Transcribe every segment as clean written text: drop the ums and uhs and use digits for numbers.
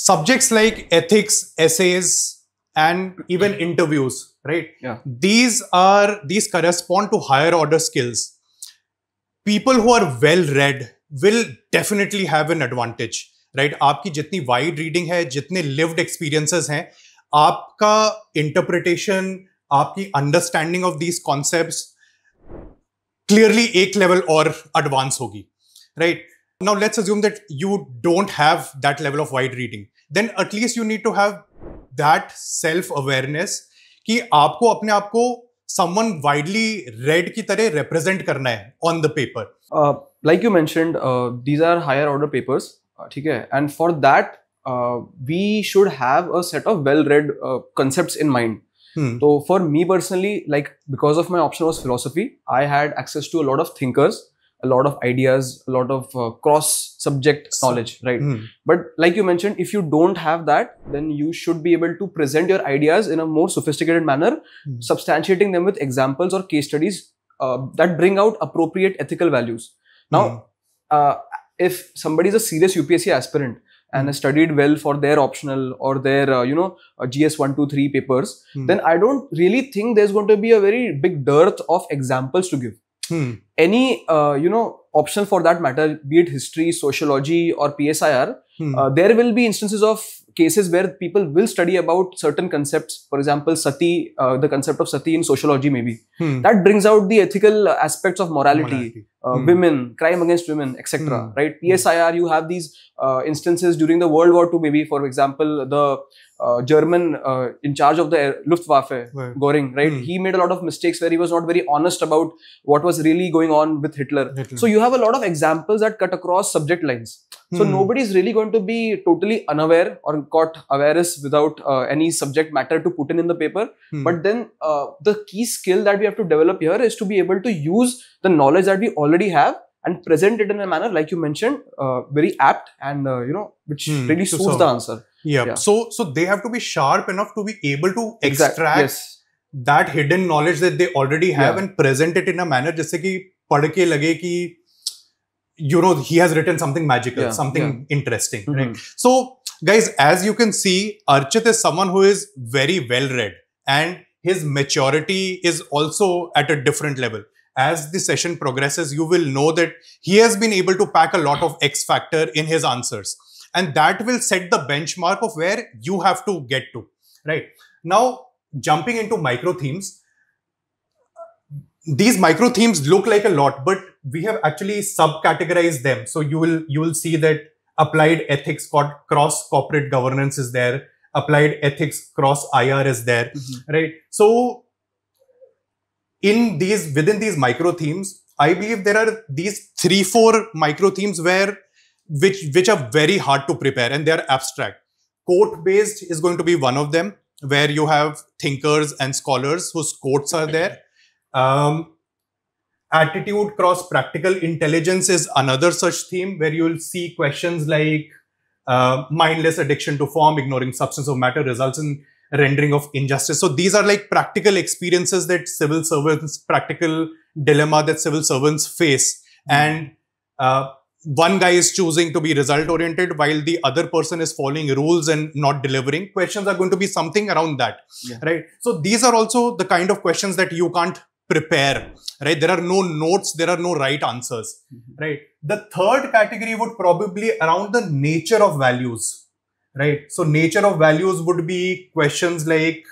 subjects like ethics, essays, and even interviews, right? Yeah. These correspond to higher order skills. People who are well read will definitely have an advantage, right? आपकी जितनी wide reading है, जितने lived experiences हैं, आपका interpretation, आपकी understanding of these concepts clearly एक level और advance होगी, right? Now let's assume that you don't have that level of wide reading. Then at least you need to have that self-awareness कि आपको अपने आप को someone widely read की तरह represent करना है on the paper. Like you mentioned, these are higher order papers, ठीक है? And for that, we should have a set of well-read concepts in mind. So for me personally, like because of my option was philosophy, I had access to a lot of thinkers, a lot of ideas, a lot of cross-subject knowledge, right? But like you mentioned, if you don't have that, then you should be able to present your ideas in a more sophisticated manner, substantiating them with examples or case studies that bring out appropriate ethical values. Now, if somebody is a serious UPSC aspirant and has studied well for their optional or their, GS 1, 2, 3 papers, then I don't really think there's going to be a very big dearth of examples to give. Any, optional for that matter, be it history, sociology or PSIR, there will be instances of cases where people will study about certain concepts. For example, sati, the concept of sati in sociology maybe. That brings out the ethical aspects of morality. Women, crime against women, etc. Right? PSIR, you have these instances during the World War II maybe. For example, the German in charge of the Luftwaffe, Göring, right? He made a lot of mistakes where he was not very honest about what was really going on with Hitler. So you have a lot of examples that cut across subject lines. So nobody is really going to be totally unaware or caught awareness without any subject matter to put in the paper. But then the key skill that we have to develop here is to be able to use the knowledge that we already have and present it in a manner, like you mentioned, very apt and, which really suits the answer. Yeah. So they have to be sharp enough to be able to extract that hidden knowledge that they already have and present it in a manner जिससे कि पढ़ के लगे कि he has written something magical, something interesting, right? So guys, as you can see, Archit is someone who is very well read and his maturity is also at a different level. As the session progresses, you will know that he has been able to pack a lot of X factor in his answers. And that will set the benchmark of where you have to get to, right? Now, jumping into micro themes. These micro themes look like a lot, but we have actually subcategorized them. So you will see that applied ethics cross corporate governance is there. Applied ethics cross IR is there, right? So within these micro themes, I believe there are these 3-4 micro themes which are very hard to prepare and they are abstract. Quote based is going to be one of them, where you have thinkers and scholars whose quotes are there. Attitude cross practical intelligence is another such theme where you will see questions like mindless addiction to form, ignoring substance of matter results in rendering of injustice. So these are like practical experiences that civil servants, practical dilemma that civil servants face. And one guy is choosing to be result oriented while the other person is following rules and not delivering. Questions are going to be something around that, right? So these are also the kind of questions that you can't prepare, right? There are no notes, there are no right answers, right? The third category would probably around the nature of values, right? So nature of values would be questions like,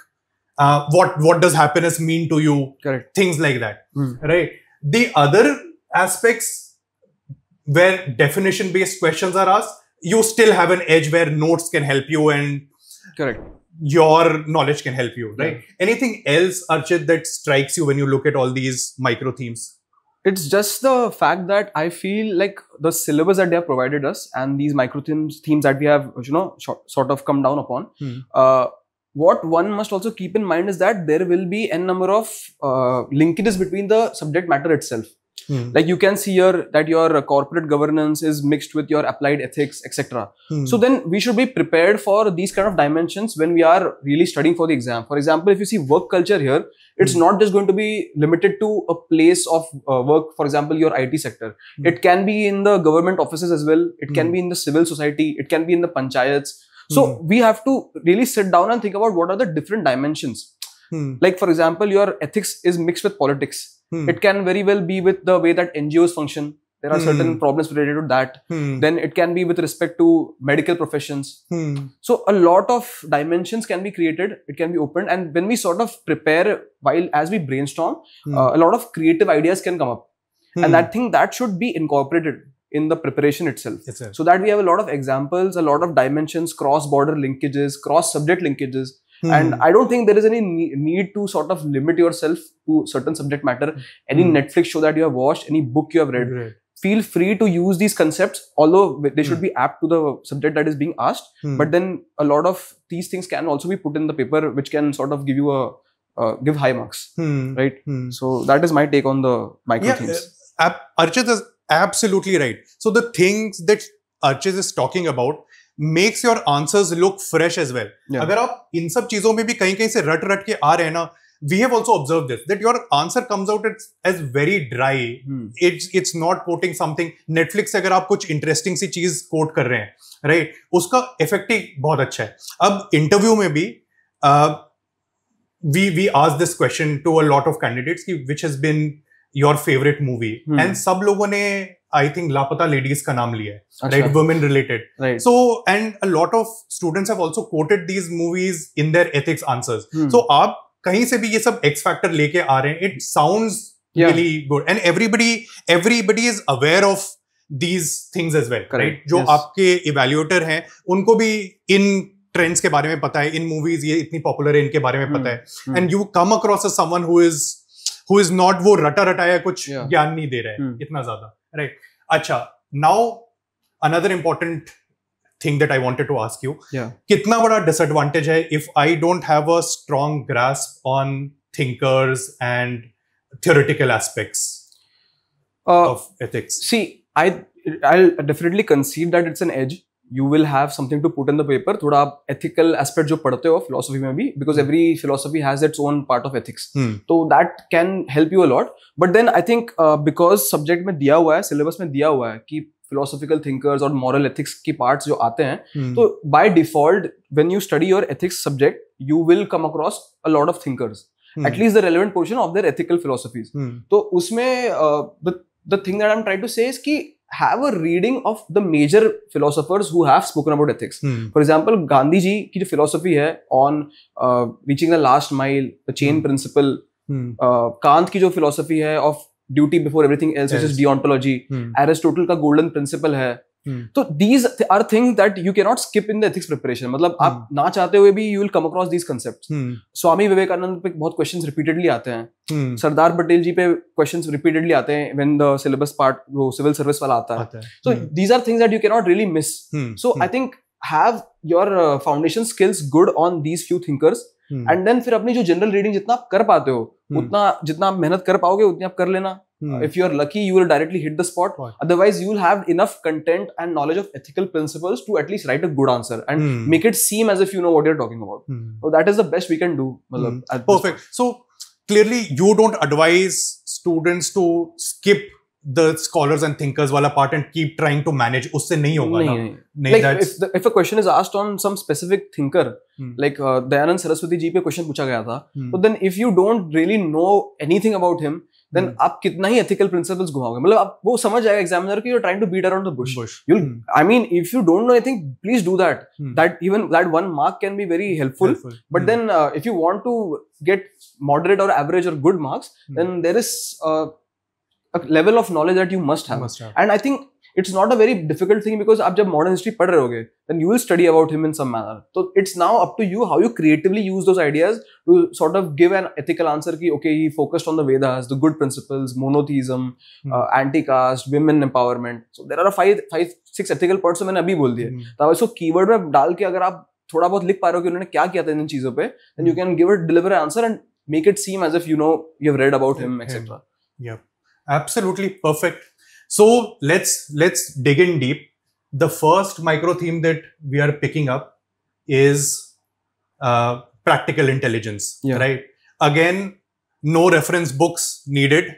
what does happiness mean to you? Correct. Things like that, right? The other aspects where definition based questions are asked, you still have an edge where notes can help you and your knowledge can help you, right? Anything else, Archit, that strikes you when you look at all these micro themes? It's just the fact that I feel like the syllabus that they have provided us and these micro themes that we have, sort of come down upon. What one must also keep in mind is that there will be n number of linkages between the subject matter itself. Like you can see here that your corporate governance is mixed with your applied ethics, etc. So then we should be prepared for these kind of dimensions when we are really studying for the exam. For example, if you see work culture here, it's not just going to be limited to a place of work, for example, your IT sector. It can be in the government offices as well. It can be in the civil society. It can be in the panchayats. So we have to really sit down and think about what are the different dimensions. Like, for example, your ethics is mixed with politics. It can very well be with the way that NGOs function. There are certain problems related to that. Then it can be with respect to medical professions. So a lot of dimensions can be created. It can be opened. And when we sort of prepare, as we brainstorm, a lot of creative ideas can come up. And I think that should be incorporated in the preparation itself. So that we have a lot of examples, a lot of dimensions, cross-border linkages, cross-subject linkages. And I don't think there is any need to sort of limit yourself to certain subject matter. Any Netflix show that you have watched, any book you have read, feel free to use these concepts, although they should be apt to the subject that is being asked. But then a lot of these things can also be put in the paper, which can sort of give you give high marks, right? So that is my take on the micro themes. Archit is absolutely right. So the things that Archit is talking about makes your answers look fresh as well. अगर आप इन सब चीजों में भी कहीं से रट के आ रहे हैं ना, we have also observed this, that your answer comes out as very dry. It's not quoting something. Netflix से अगर आप कुछ interesting सी चीज quote कर रहे हैं, right? उसका effect ही बहुत अच्छा है. अब interview में भी we asked this question to a lot of candidates, which has been your favorite movie, and सब लोगों ने I think लापता ladies का नाम लिया है, right? Women related. Right. So, and a lot of students have also quoted these movies in their ethics answers. So, आप कहीं से भी ये सब X factor लेके आ रहे हैं, it sounds really good, and everybody is aware of these things as well, right? जो आपके evaluator हैं, उनको भी इन trends के बारे में पता है, इन movies ये इतनी popular है, इनके बारे में पता है, and you come across as someone who is not वो रटाया कुछ ज्ञान नहीं दे रहा है इतना ज्यादा, right? अच्छा, now another important thing that I wanted to ask you, कितना बड़ा disadvantage है if I don't have a strong grasp on thinkers and theoretical aspects of ethics? See, I'll definitely concede that it's an edge. You will have something to put in the paper. थोड़ा आप ethical aspect जो पढ़ते हो philosophy में भी, because every philosophy has its own part of ethics. So that can help you a lot. But then I think because subject में दिया हुआ है, syllabus में दिया हुआ है कि philosophical thinkers और moral ethics की parts जो आते हैं, तो by default when you study your ethics subject, you will come across a lot of thinkers. At least the relevant portion of their ethical philosophies. तो उसमें the thing that I'm trying to say is कि have a reading of the major philosophers who have spoken about ethics. For example, Gandhi ji की जो philosophy है on reaching the last mile, the chain principle, Kant की जो philosophy है of duty before everything else, which is deontology, Aristotle का golden principle है. So these are things that you cannot skip in the ethics preparation. मतलब आप ना चाहते हुए भी you will come across these concepts. Swami Vivekananda पे बहुत questions repeatedly आते हैं. सरदार पटेल जी पे questions repeatedly आते हैं when the syllabus part वो civil service वाला आता है. So these are things that you cannot really miss. So I think have your foundation skills good on these few thinkers. And then फिर अपनी जो general reading जितना आप कर पाते हो, उतना जितना आप मेहनत कर पाओगे उतनी आप कर लेना. If you are lucky, you will directly hit the spot. Otherwise, you will have enough content and knowledge of ethical principles to at least write a good answer and make it seem as if you know what you're talking about. So that is the best we can do. Perfect. So clearly, you don't advise students to skip the scholars and thinkers wala part and keep trying to manage. Usse nahi hoga na. Like if a question is asked on some specific thinker, like Dayanand Saraswati ji pe question पूछा गया था, so then if you don't really know anything about him, then आप कितना ही ethical principles घुमाओगे, मतलब आप वो समझ जाएगा examiner कि you're trying to beat around the bush. I mean, if you don't know anything, please do that. That even that 1 mark can be very helpful. But then if you want to get moderate or average or good marks, then there is a level of knowledge that you must have. And I think it's not a very difficult thing because आप जब modern history पढ़ रहे होगे, then you will study about him in some manner. So it's now up to you how you creatively use those ideas to sort of give an ethical answer कि okay, he focused on the Vedas, the good principles, monotheism, anti-caste, women empowerment. So there are 5-6 ethical parts मैंने अभी बोल दिए. तो इसको keyword में डाल के अगर आप थोड़ा बहुत लिख पा रहे हो कि उन्होंने क्या किया था इन चीजों पे, then you can deliver an answer and make it seem as if you know you've read about him, etc. Yeah, absolutely perfect. So let's dig in deep. The first micro theme that we are picking up is practical intelligence, right? Again, no reference books needed.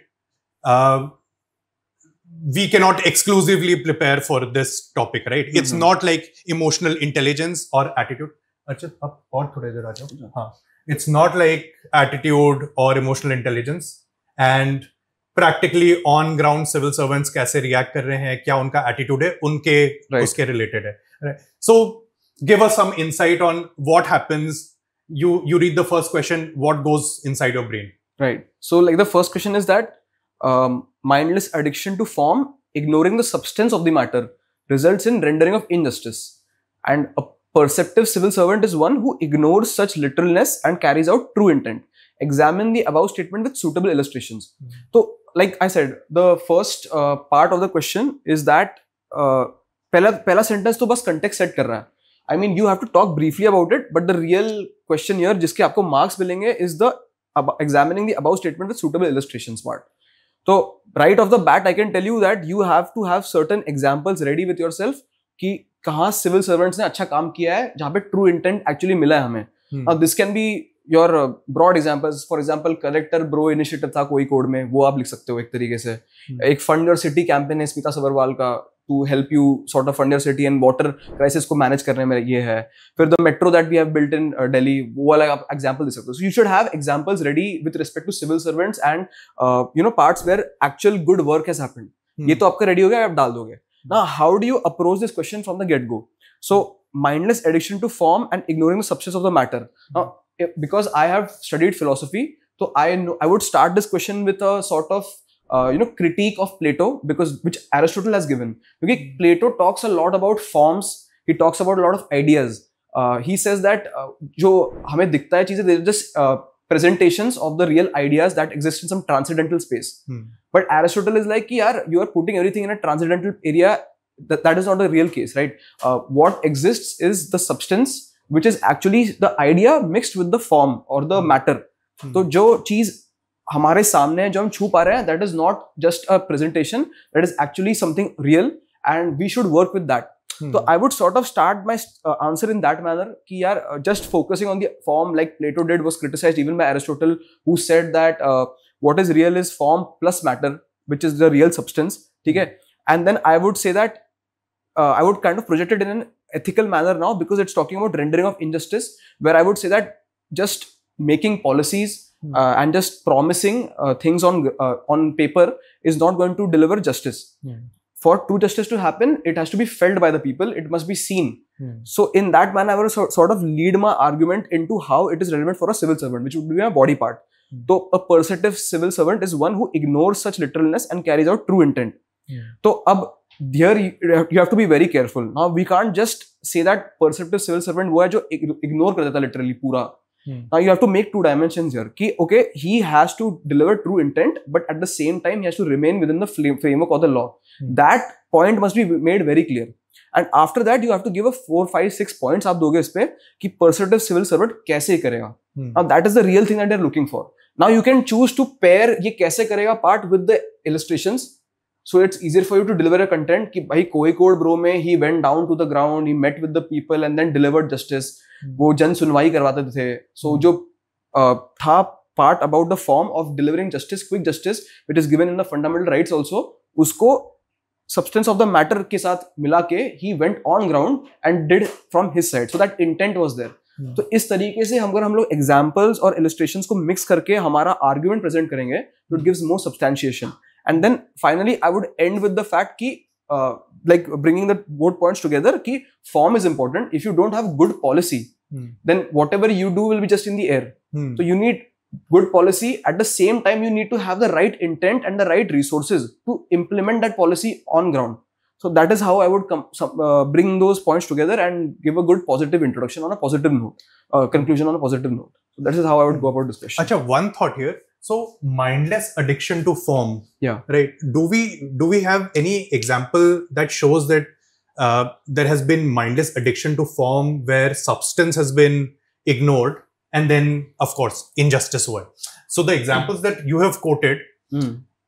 we cannot exclusively prepare for this topic, right? It's not like emotional intelligence or attitude. अच्छा, अब और थोड़ा इधर आ जाओ. हाँ. It's not like attitude or emotional intelligence, and practically on ground civil servants कैसे react कर रहे हैं, क्या उनका attitude है, उनके उसके related है. Right? So give us some insight on what happens. You read the first question, what goes inside your brain? Right. So like the first question is that mindless addiction to form, ignoring the substance of the matter, results in rendering of injustice. And a perceptive civil servant is one who ignores such literalness and carries out true intent. Examine the above statement with suitable illustrations. So, like I said, the first part of the question is that पहला sentence तो बस context set कर रहा है. I mean, you have to talk briefly about it, but the real question here, जिसके आपको marks मिलेंगे, is the examining the above statement with suitable illustrations part. So right off the bat, I can tell you that you have to have certain examples ready with yourself कि कहाँ civil servants ने अच्छा काम किया है, जहाँ पे true intent actually मिला है हमें. Now this can be your broad examples. For example, collector bro initiative था कोई कोड में, वो आप लिख सकते हो एक तरीके से. एक fund your city campaign है स्मिता सबरवाल का, to help you sort of fund your city and water crisis को manage करने में ये है. फिर the metro that we have built in Delhi, वो वाला आप example दे सकते हो. So you should have examples ready with respect to civil servants and parts where actual good work has happened. ये तो आपका ready हो गया, आप डाल दोगे. Now how do you approach this question from the get-go? So mindless addiction to form and ignoring the substance of the matter. Now because I have studied philosophy, so I would start this question with a sort of critique of Plato, which Aristotle has given. Because Plato talks a lot about forms. He talks about a lot of ideas. He says that जो हमें दिखता है चीजें, they're just presentations of the real ideas that exist in some transcendental space. But Aristotle is like, यार, you are putting everything in a transcendental area. That is not the real case, right? What exists is the substance, which is actually the idea mixed with the form or the matter. तो जो चीज हमारे सामने है, जो हम छू पा रहे हैं, that is not just a presentation, that is actually something real, and we should work with that. So I would sort of start my answer in that manner कि यार, just focusing on the form like Plato did was criticized even by Aristotle, who said that what is real is form plus matter, which is the real substance. ठीक है? And then I would say that I would kind of project it in an ethical manner now, because it's talking about rendering of injustice, where I would say that just making policies and just promising things on paper is not going to deliver justice. For true justice to happen, it has to be felt by the people. It must be seen. So in that manner, I would sort of lead my argument into how it is relevant for a civil servant, which would be a body part. So a perceptive civil servant is one who ignores such literalness and carries out true intent. So here you have to be very careful. Now we can't just say that perceptive civil servant वो है जो ignore कर देता literally पूरा. Now you have to make two dimensions here. कि okay, he has to deliver true intent, but at the same time he has to remain within the framework of the law. That point must be made very clear. And after that you have to give a 4, 5, 6 points आप दोगे इस पे कि perceptive civil servant कैसे करेगा. Now that is the real thing that they are looking for. Now you can choose to pair ये कैसे करेगा part with the illustrations. So it's easier for you to deliver a content कि भाई कोई code bro में he went down to the ground, he met with the people and then delivered justice. वो जन सुनवाई करवाते थे. So जो था part about the form of delivering justice, quick justice, which is given in the fundamental rights also, उसको substance of the matter के साथ मिला के he went on ground and did from his side. So that intent was there. तो इस तरीके से अगर हम लोग examples और illustrations को mix करके हमारा argument present करेंगे, it gives more substantiation. And then finally, I would end with the fact कि like bringing the both points together कि form is important. If you don't have good policy, then whatever you do will be just in the air. So you need good policy. At the same time, you need to have the right intent and the right resources to implement that policy on ground. So that is how I would bring those points together and give a good positive introduction on a positive note, conclusion on a positive note. So that is how I would go about this question. Acha, one thought here. So mindless addiction to form. Yeah. Right. Do we have any example that shows that there has been mindless addiction to form where substance has been ignored and then of course injustice हुआ है? So the examples that you have quoted,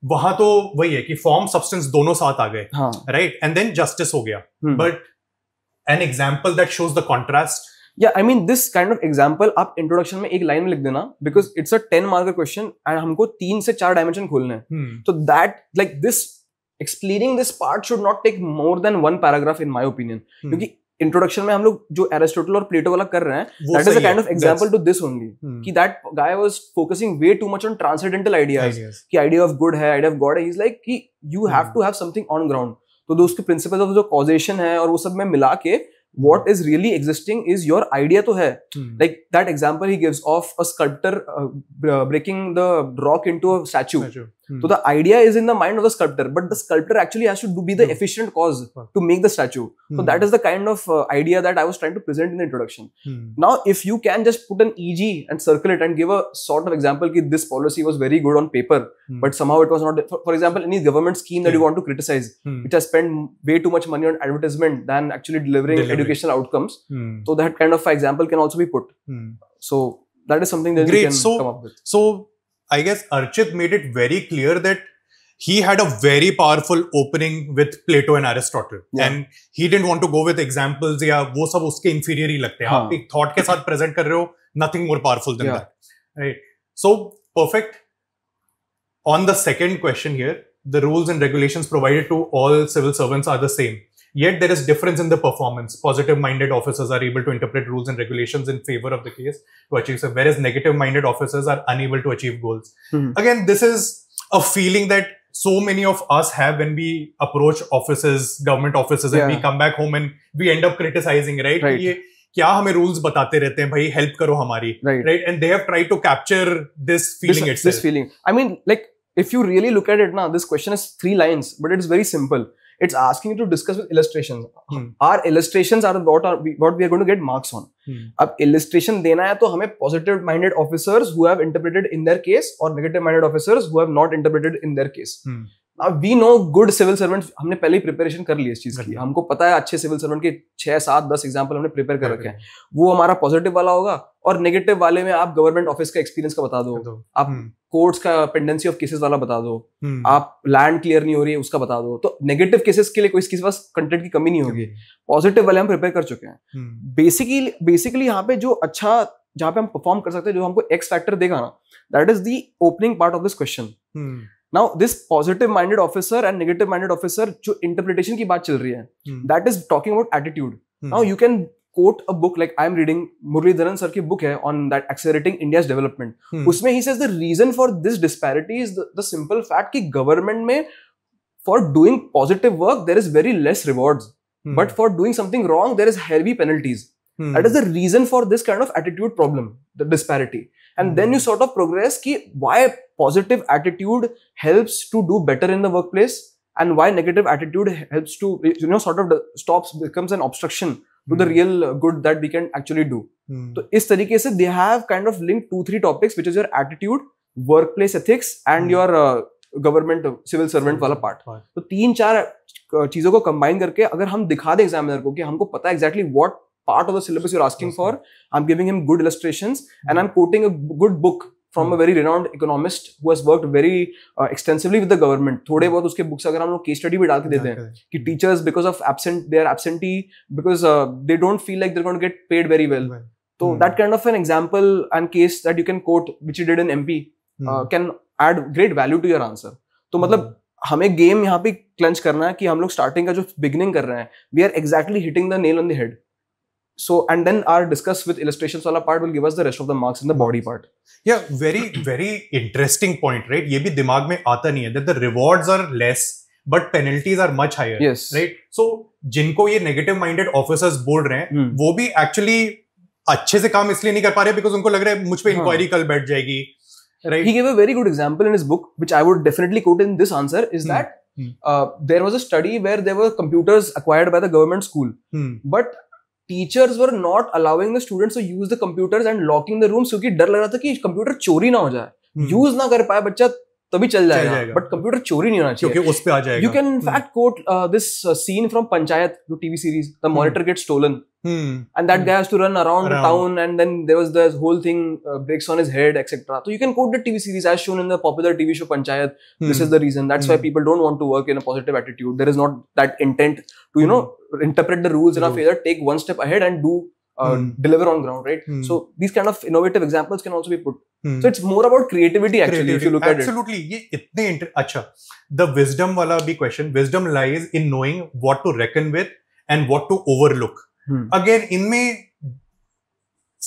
वहाँ तो वही है कि form substance दोनों साथ आ गए, right? And then justice हो गया. But an example that shows the contrast. Yeah, I mean this kind of example आप introduction में एक line में लिख देना, because it's a 10 marker question and हमको 3 से 4 dimension खोलने हैं. So that like this explaining this part should not take more than one paragraph in my opinion. क्योंकि इंट्रोडक्शन में हम लोग जो एरिस्टोटल और प्लेटो वाला कर रहे हैं, that is a kind of example to this only, कि that guy was focusing way too much on transcendental ideas, कि आइडिया ऑफ गुड है, आइडिया ऑफ गॉड है. ही इज लाइक कि you have to have something on ground. तो जो उसके principles of जो causation है और वो सब में मिला के what is really existing is your idea to hai. Like that example he gives of a sculptor breaking the rock into a statue. So the idea is in the mind of the sculptor, but the sculptor actually has to be the efficient cause to make the statue. So that is the kind of idea that I was trying to present in the introduction. Now if you can just put an EG and circle it and give a sort of example that this policy was very good on paper, but somehow it was not. For example, any government scheme that you want to criticize, which has spent way too much money on advertisement than actually delivering educational outcomes. So that kind of example can also be put. So that is something that you can come up with. So I guess Archit made it very clear that he had a very powerful opening with Plato and Aristotle, and he didn't want to go with examples या वो सब उसके inferior ही लगते हैं. आप एक thought के साथ present कर रहे हो, nothing more powerful than that, right? So perfect. On the second question here, the rules and regulations provided to all civil servants are the same. Yet there is difference in the performance. Positive-minded officers are able to interpret rules and regulations in favor of the case to achieve, whereas negative-minded officers are unable to achieve goals. Again, this is a feeling that so many of us have when we approach offices, government offices, and we come back home and we end up criticizing, right? ये क्या हमें rules बताते रहते हैं भाई, help करो हमारी, right? And they have tried to capture this feeling itself. This feeling. I mean, like, if you really look at it now, this question is 3 lines, but it is very simple. It's asking you to discuss with illustrations. Our illustrations are what we are going to get marks on. अब illustration देना है तो हमें positive minded officers who have interpreted in their case और negative minded officers who have not interpreted in their case. Now we know good civil servants. हमने पहले ही preparation कर ली इस चीज की. हमको पता है अच्छे civil servant के 6, 7, 10 एग्जाम्पल हमने प्रिपेयर कर रखे हैं. वो हमारा पॉजिटिव वाला होगा, और नेगेटिव वाले में आप गवर्नमेंट ऑफिस का एक्सपीरियंस का बता दो, आप कोर्ट्स का पेंडेंसी ऑफ केसेस वाला बता दो, आप लैंड क्लियर नहीं हो रही है उसका बता दो. तो नेगेटिव केसेस के लिए कोई किसी पास कंटेंट की कमी नहीं होगी. पॉजिटिव वाले हम प्रिपेयर कर चुके हैं. बेसिकली यहाँ पे जो अच्छा जहाँ पे हम परफॉर्म कर सकते हैं, जो हमको एक्स फैक्टर देगा ना, that is the opening part of this question. Now this positive minded officer and negative minded officer जो interpretation की बात चल रही है, that is talking about attitude. Now you can quote a book like I am reading Muralidharan sir की book है on that accelerating India's development. उसमें he says the reason for this disparity is the simple fact कि government में for doing positive work there is very less rewards, but for doing something wrong there is heavy penalties. That is the reason for this kind of attitude problem, the disparity. And then you sort of progress ki why positive attitude helps to do better in the workplace and why negative attitude helps to, sort of becomes an obstruction to the real good that we can actually do. So is tarike se they have kind of linked 2-3 topics, which is your attitude, workplace ethics and your government civil servant वाला part. तो 3-4 चीजों को combine करके अगर हम दिखा दें examiner को कि हमको पता है exactly what part of the syllabus you're asking for, I'm giving him good illustrations and I'm quoting a good book from a very renowned economist who has worked very extensively with the government. थोड़े बहुत उसके books अगर हम लोग case study भी डाल के देते हैं कि teachers because of they are absentee because they don't feel like they're going to get paid very well. So that kind of an example and case that you can quote, which you did in MP, can add great value to your answer. तो मतलब हमें game यहाँ पे क्लंच करना है कि हम लोग स्टार्टिंग का जो बिगिनिंग कर रहे हैं, we are exactly hitting the nail on the head. So, and then our discuss with illustrations wala part will give us the rest of the marks in the body part. Yeah, very interesting point, right? ये भी दिमाग में आता नहीं है that the rewards are less, but penalties are much higher. Yes. Right? So, जिनको ये negative minded officers बोल रहे हैं, वो भी actually अच्छे से काम इसलिए नहीं कर पा रहे because उनको लग रहा है मुझ पे inquiry कल बैठ जाएगी. Right? He gave a very good example in his book, which I would definitely quote in this answer, is that there was a study where there were computers acquired by the government school, but teachers were not allowing the students to use the computers and locking the rooms क्योंकि डर लग रहा था कि computer चोरी ना हो जाए. यूज ना कर पाए बच्चा तभी चल जाएगा, बट कंप्यूटर चोरी नहीं होना चाहिए क्योंकि उस पे आ जाएगा. You can in fact quote this scene from Panchayat, the TV series. The monitor gets stolen, and that guy has to run around the town, and then there was this whole thing breaks on his head, etc. So you can quote the TV series as shown in the popular TV show Panchayat. This is the reason. That's why people don't want to work in a positive attitude. There is not that intent to interpret the rules in a favor, take one step ahead and do deliver on ground, right? So these kind of innovative examples can also be put. So it's more about creativity actually, if you look at it. Absolutely. ये इतने अच्छा. The wisdom वाला भी question. Wisdom lies in knowing what to reckon with and what to overlook. Again, इनमें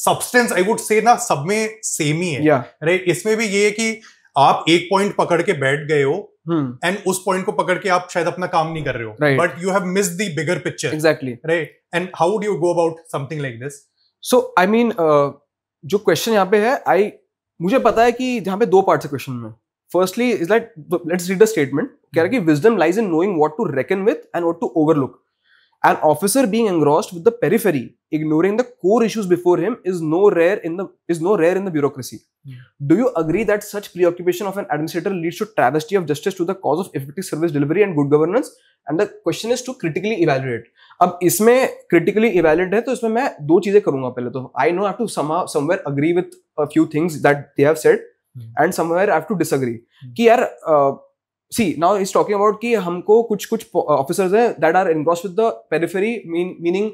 substance I would say ना सब में same ही है. Right? इसमें भी ये है कि आप एक पॉइंट पकड़ के बैठ गए हो एंड उस पॉइंट को पकड़ के आप शायद अपना काम नहीं कर रहे हो, but you have missed the bigger picture. Exactly, right. And how would you go about something like this? So I mean जो क्वेश्चन यहाँ पे है, मुझे पता है कि यहाँ पे दो पार्ट्स है क्वेश्चन में. Firstly is like, let's read the statement. कह रहा है कि wisdom lies in knowing what to reckon with and what to overlook. An officer being engrossed with the periphery, ignoring the core issues before him, is no rare in the bureaucracy. Do you agree that such preoccupation of an administrator leads to travesty of justice to the cause of effective service delivery and good governance? And the question is to critically evaluate. अब इसमें critically evaluate है, तो इसमें मैं दो चीजें करूंगा. पहले तो I know I have to somewhere agree with a few things that they have said, and somewhere I have to disagree. कि यार see, now he's talking about कि हमको कुछ officers हैं that are engrossed with the periphery, meaning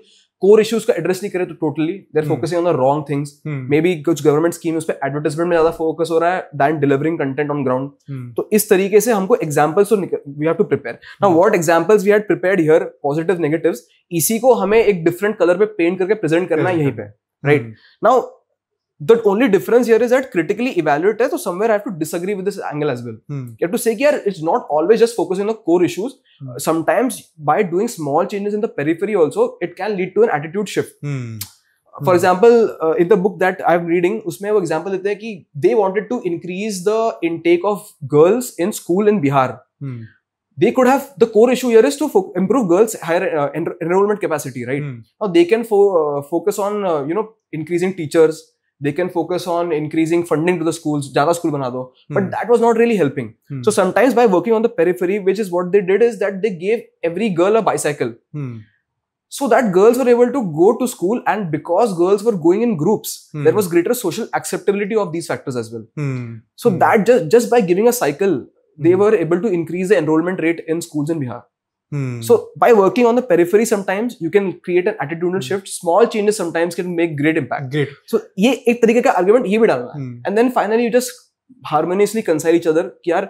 core issues का address नहीं करे तो totally they're focusing on the wrong things. Maybe कुछ government scheme उस पे advertisement में ज़्यादा focus हो रहा है than delivering content on ground. तो इस तरीके से हमको examples तो we have to prepare. Now what examples we had prepared here, positives, negatives, इसी को हमें एक different color पे paint करके present करना है यहीं पे, right? Now the only difference here is that critically evaluate है, so somewhere I have to disagree with this angle as well. You have to say कि it's not always just focusing on the core issues. Sometimes by doing small changes in the periphery also, it can lead to an attitude shift. For example, in the book that I'm reading, उसमें वो example देते हैं कि they wanted to increase the intake of girls in school in Bihar. They could have, the core issue here is to improve girls' higher enrollment capacity, right? Now they can focus on increasing teachers. They can focus on increasing funding to the schools, ज़्यादा school बना दो, but that was not really helping. So sometimes by working on the periphery, which is what they did, is that they gave every girl a bicycle, so that girls were able to go to school, and because girls were going in groups, there was greater social acceptability of these factors as well. So that just by giving a cycle, they were able to increase the enrollment rate in schools in Bihar. So by working on the periphery, sometimes you can create an attitudinal shift. Small changes sometimes can make great impact. Great. So ये एक तरीके का argument ये भी डालना है. And then finally you just harmoniously reconcile each other कि यार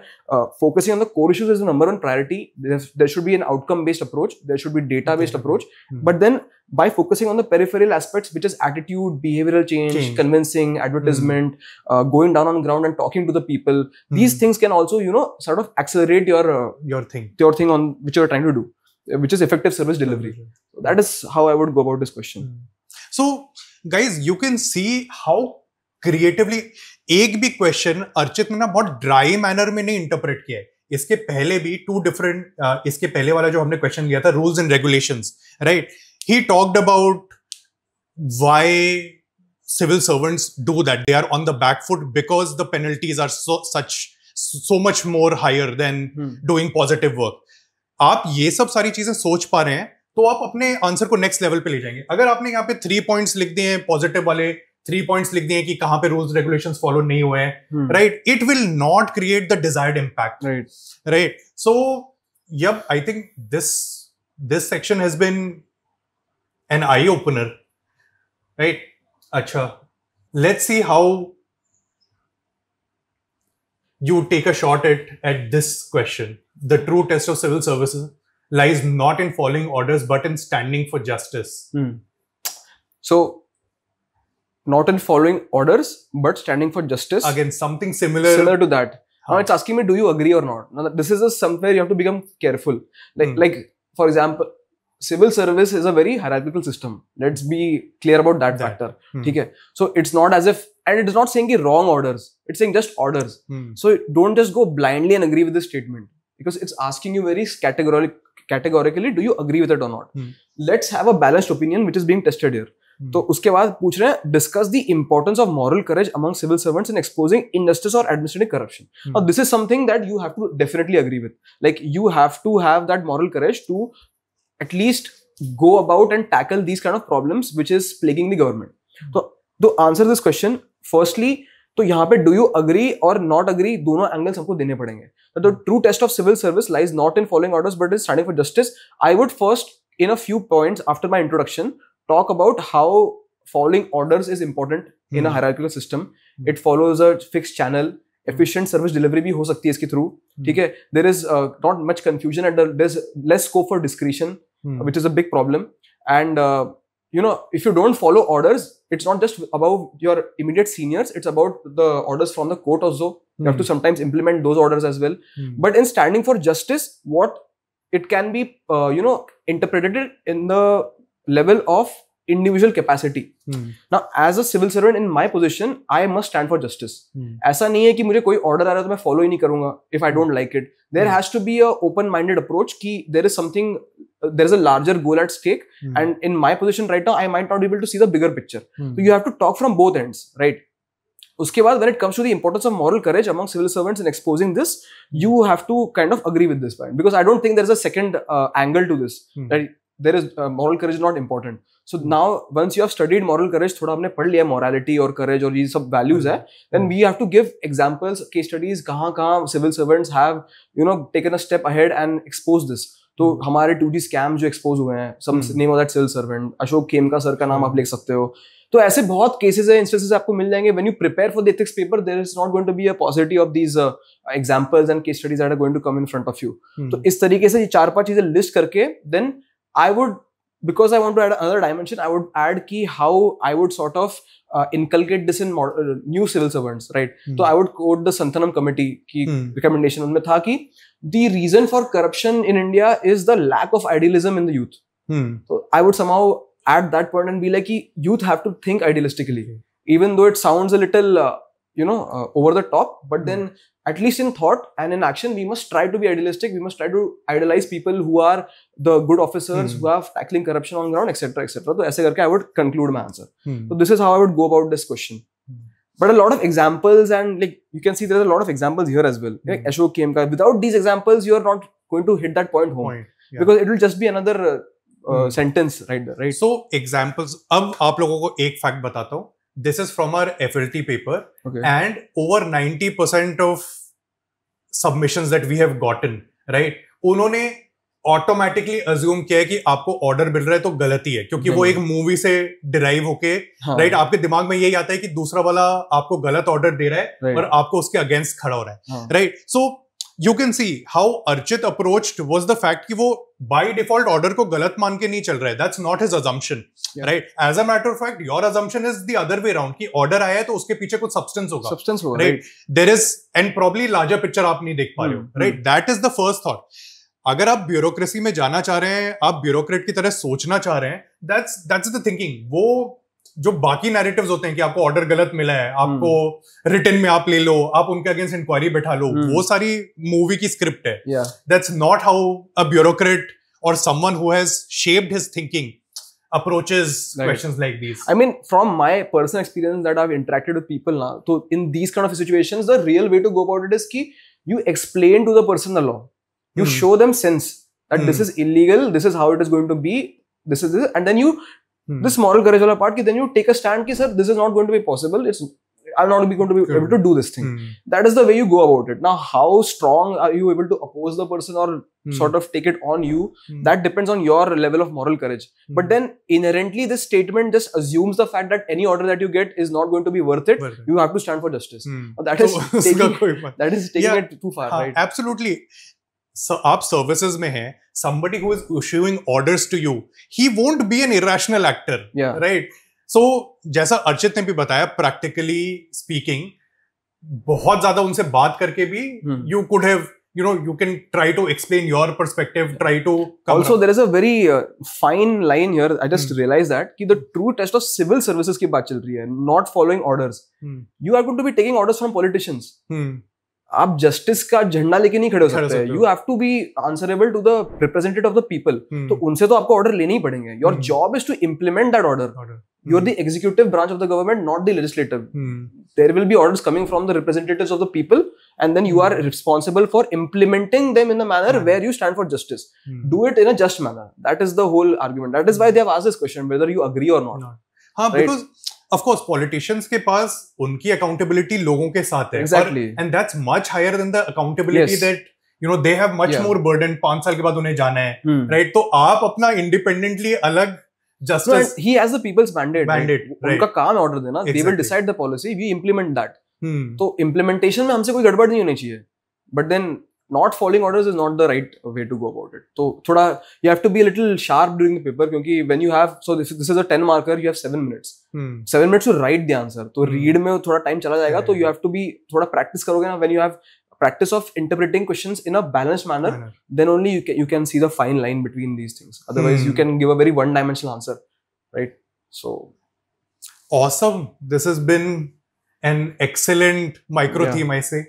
focusing on the core issues is the number one priority. There should be an outcome based approach. There should be data based approach. But then by focusing on the peripheral aspects, which is attitude, behavioral change, convincing, advertisement, going down on ground and talking to the people, these things can also sort of accelerate your thing on which you are trying to do, which is effective service delivery. So that is how I would go about this question. So guys, you can see how creatively एक भी question Archit ने ना बहुत dry manner में नहीं interpret किया है. इसके पहले भी टू डिफरेंट, इसके पहले वाला जो हमने क्वेश्चन लिया था, rules and regulations, right? He talked about why civil servants do that. They are on the back foot because the penalties are so much more higher than doing positive work. आप ये सब सारी चीजें सोच पा रहे हैं तो आप अपने आंसर को नेक्स्ट लेवल पे ले जाएंगे. अगर आपने यहाँ पे 3 पॉइंट्स लिख दिए हैं पॉजिटिव वाले, 3 पॉइंट्स लिख दिए कि कहां पे रूल्स रेगुलेशंस फॉलो नहीं हुए हैं, right, it will not create the desired impact, right? So yep, I think this section has been an eye opener, right? अच्छा, let's see how you take a shot at this question. The true test of civil services lies not in following orders but in standing for justice. So not in following orders but standing for justice. Again, something similar to that. Now it's asking me, do you agree or not? Now this is somewhere you have to become careful. Like for example, civil service is a very hierarchical system. Let's be clear about that factor. Okay? So it's not as if, and it is not saying wrong orders. It's saying just orders. So don't just go blindly and agree with this statement, because it's asking you very categorically, do you agree with it or not? Let's have a balanced opinion which is being tested here. तो उसके बाद पूछ रहे हैं, discuss the importance of moral courage among civil servants in exposing injustice or administrative corruption. Now this is something that you have to definitely agree with. Like you have to have that moral courage to at least go about and tackle these kind of problems which is plaguing the government. So to answer this question, firstly, तो यहाँ पे do you agree or not agree, दोनों angles हमको देने पड़ेंगे. So the true test of civil service lies not in following orders but in standing for justice. I would first, in a few points after my introduction, talk about how following orders is important in a hierarchical system. It follows a fixed channel. Efficient service delivery भी हो सकती है इसके through. ठीक है? There is not much confusion and there's less scope for discretion, which is a big problem. And you know, if you don't follow orders, it's not just about your immediate seniors, it's about the orders from the court also. You have to sometimes implement those orders as well. But in standing for justice, what it can be, you know, interpreted in the level of individual capacity. Now, as a civil servant in my position, I must stand for justice. ऐसा नहीं है कि मुझे कोई order आ रहा है तो मैं follow ही नहीं करूँगा if I don't like it. There has to be a open-minded approach कि there is something, there is a larger goal at stake, and in my position right now, I might not be able to see the bigger picture. So you have to talk from both ends, right? उसके बाद when it comes to the importance of moral courage among civil servants in exposing this, you have to kind of agree with this point, because I don't think there is a second angle to this. That there is moral courage is not important. So now once you have studied moral courage, थोड़ा हमने पढ़ लिया morality और courage और ये सब values है, then we have to give examples, case studies, कहाँ civil servants have, you know, taken a step ahead and exposed this. तो हमारे 2G scam जो expose हुए हैं, some name of that civil servant, Ashok Khemka sir का नाम आप लिख सकते हो. तो ऐसे बहुत केसेस है, इंस्टेंसेस आपको मिल जाएंगे. When you prepare for the ethics paper, there is not going to be a paucity of these examples and case studies that are going to come in front of you. तो इस तरीके से ये 4-5 चीजें list करके, then I would, because I want to add another dimension, I would add ki how I would sort of inculcate this in new civil servants, right? So I would quote the Santhanam committee ki recommendation unme tha ki the reason for corruption in India is the lack of idealism in the youth. So I would somehow add that point and be like, youth have to think idealistically, even though it sounds a little, you know, over the top, but then at least in thought and in action, we must try to be idealistic. We must try to idealize people who are the good officers, who are tackling corruption on ground, etc., etc. So, ऐसे करके I would conclude my answer. So this is how I would go about this question. But a lot of examples, and like you can see, there's a lot of examples here as well. Like Ashok Khemka. Without these examples, you are not going to hit that point home, because it will just be another sentence right there, right? So examples. अब आप लोगों को एक fact बताता हूँ. This is from our FLT paper, and over 90% of submissions that we have gotten, right? उन्होंने automatically assume किया है कि आपको order मिल रहा है तो गलती है, क्योंकि वो एक movie से derive होके, right? आपके दिमाग में यही आता है कि दूसरा वाला आपको गलत order दे रहा है और आपको उसके against खड़ा हो रहा है, right? So you can see how Archit approached was the fact कि वो by default order को गलत मान के नहीं चल रहा है. That's not his assumption, right? As a matter of fact, your assumption is the other way around कि order आया है तो उसके पीछे कुछ substance होगा, right? There is, and probably larger picture आप नहीं देख पा रहे हो, right? That is the first thought. अगर आप ब्यूरोक्रेसी में जाना चाह रहे हैं, आप ब्यूरोक्रेट की तरह सोचना चाह रहे हैं, that's the thinking. वो जो बाकी नैरेटिव्स होते हैं कि आपको ऑर्डर गलत मिला है, आपको रिटन में आप ले लो, आप उनके अगेंस्ट इंक्वायरी बैठा लो, वो सारी मूवी की स्क्रिप्ट है. That's not how a bureaucrat or someone who has shaped his thinking approaches questions like these. I mean, from my personal experience that I've interacted with people now, so in these kind of situations, the real way to go about it is ki you explain to the person the law. You show them sense that this is illegal, this is how it is going to be, this is this, and then you this moral courage wala part ki then you take a stand ki sir, this is not going to be possible, I'm not going to be able to do this thing. That is the way you go about it. Now, how strong are you able to oppose the person or sort of take it on you? That depends on your level of moral courage. But then inherently this statement just assumes the fact that any order that you get is not going to be worth it. You have to stand for justice. That is taking it too far, right? Absolutely. So, आप services में हैं, somebody who is issuing orders to you, he won't be an irrational actor, right? So, जैसा अर्चित ने भी बताया, practically speaking, बहुत ज्यादा उनसे बात करके भी, you could have, you know, you can try to explain your perspective, try to. Also, there is a very fine line here. I just realized that कि the true test of civil services की बात चल रही है, not following orders. You are going to be taking orders from politicians. आप justice का झंडा लेके नहीं खड़े हो सकते. You have to be answerable to the representative of the people. तो उनसे तो आपको ऑर्डर लेने ही पड़ेंगे. Your job is to implement that order. You are the executive branch of the government, not the legislative. There will be orders coming from the representatives of the people, and then you are responsible for implementing them in the manner where you stand for justice. Do it in a just manner. That is the whole argument. That is why they have asked this question whether you agree or not. हाँ, because of course politicians के पास उनकी accountability लोगों के साथ है. Exactly. And that's much higher than the accountability that you know they have much more burden. 5 साल के बाद उन्हें जाना है, right? तो आप अपना independently अलग just No, as and he has the people's mandate. Mandate, right. उनका काम है order देना. They will Exactly. decide the policy. We implement that. Hmm. तो implementation में हमसे कोई गड़बड़ नहीं होनी चाहिए. But then not following orders is not the right way to go about it. तो थोड़ा you have to be a little sharp during the paper क्योंकि when you have so this is a 10 marker you have 7 minutes. 7 minutes to write the answer. तो read में थोड़ा time चला जाएगा तो you have to be थोड़ा practice करोगे ना when you have practice of interpreting questions in a balanced manner, then only you can see the fine line between these things. Otherwise you can give a very one-dimensional answer, right? So awesome. This has been an excellent micro theme, I say.